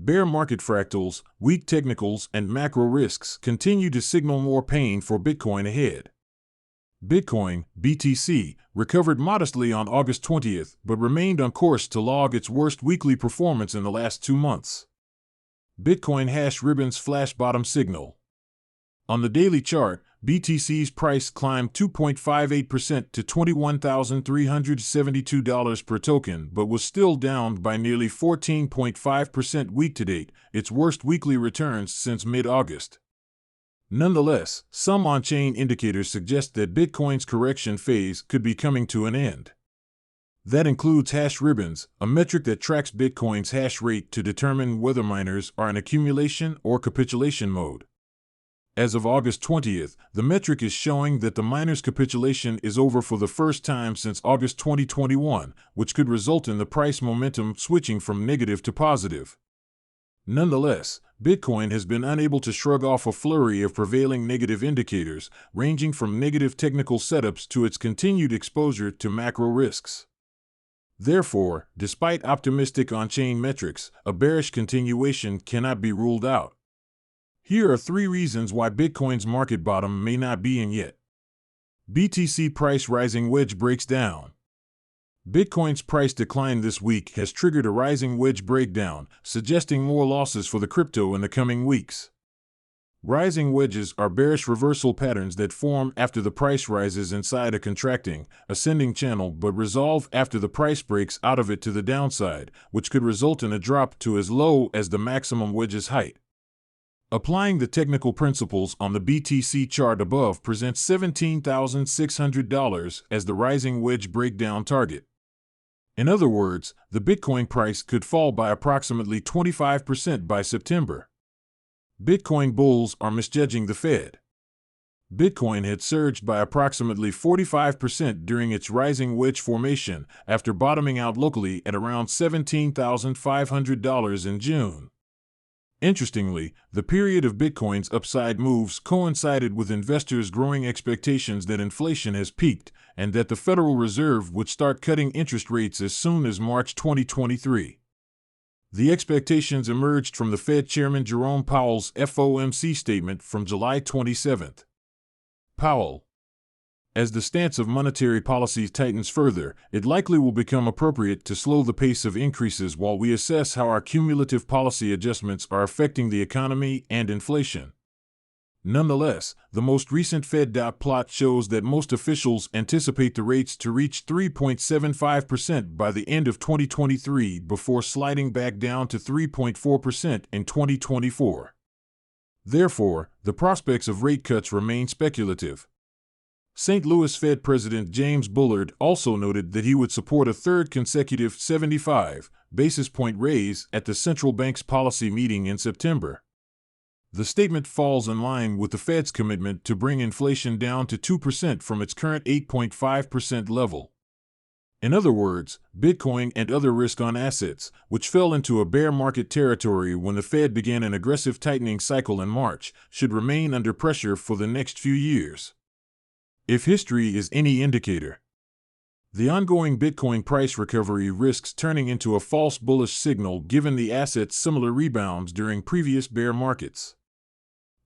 bear market fractals, weak technicals, and macro risks continue to signal more pain for Bitcoin ahead. Bitcoin, BTC, recovered modestly on August 20th, but remained on course to log its worst weekly performance in the last 2 months. Bitcoin hash ribbons flash bottom signal. On the daily chart, BTC's price climbed 2.58% to $21,372 per token, but was still down by nearly 14.5% week-to-date, its worst weekly returns since mid-August. Nonetheless, some on-chain indicators suggest that Bitcoin's correction phase could be coming to an end. That includes hash ribbons, a metric that tracks Bitcoin's hash rate to determine whether miners are in accumulation or capitulation mode. As of August 20th, the metric is showing that the miner's capitulation is over for the first time since August 2021, which could result in the price momentum switching from negative to positive. Nonetheless, Bitcoin has been unable to shrug off a flurry of prevailing negative indicators, ranging from negative technical setups to its continued exposure to macro risks. Therefore, despite optimistic on-chain metrics, a bearish continuation cannot be ruled out. Here are 3 reasons why Bitcoin's market bottom may not be in yet. BTC price rising wedge breaks down. Bitcoin's price decline this week has triggered a rising wedge breakdown, suggesting more losses for the crypto in the coming weeks. Rising wedges are bearish reversal patterns that form after the price rises inside a contracting, ascending channel but resolve after the price breaks out of it to the downside, which could result in a drop to as low as the maximum wedge's height. Applying the technical principles on the BTC chart above presents $17,600 as the rising wedge breakdown target. In other words, the Bitcoin price could fall by approximately 25% by September. Bitcoin bulls are misjudging the Fed. Bitcoin had surged by approximately 45% during its rising wedge formation after bottoming out locally at around $17,500 in June. Interestingly, the period of Bitcoin's upside moves coincided with investors' growing expectations that inflation has peaked and that the Federal Reserve would start cutting interest rates as soon as March 2023. The expectations emerged from the Fed Chairman Jerome Powell's FOMC statement from July 27. Powell: as the stance of monetary policy tightens further, it likely will become appropriate to slow the pace of increases while we assess how our cumulative policy adjustments are affecting the economy and inflation. Nonetheless, the most recent Fed dot plot shows that most officials anticipate the rates to reach 3.75% by the end of 2023 before sliding back down to 3.4% in 2024. Therefore, the prospects of rate cuts remain speculative. St. Louis Fed President James Bullard also noted that he would support a third consecutive 75 basis point raise at the central bank's policy meeting in September. The statement falls in line with the Fed's commitment to bring inflation down to 2% from its current 8.5% level. In other words, Bitcoin and other risk-on assets, which fell into a bear market territory when the Fed began an aggressive tightening cycle in March, should remain under pressure for the next few years. If history is any indicator, the ongoing Bitcoin price recovery risks turning into a false bullish signal given the asset's similar rebounds during previous bear markets.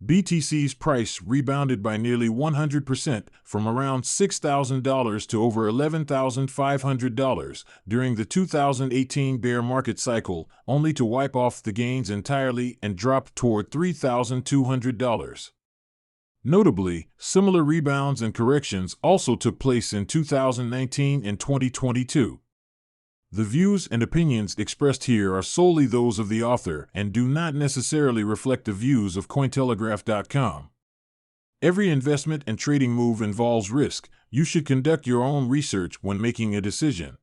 BTC's price rebounded by nearly 100% from around $6,000 to over $11,500 during the 2018 bear market cycle, only to wipe off the gains entirely and drop toward $3,200. Notably, similar rebounds and corrections also took place in 2019 and 2022. The views and opinions expressed here are solely those of the author and do not necessarily reflect the views of Cointelegraph.com. Every investment and trading move involves risk. You should conduct your own research when making a decision.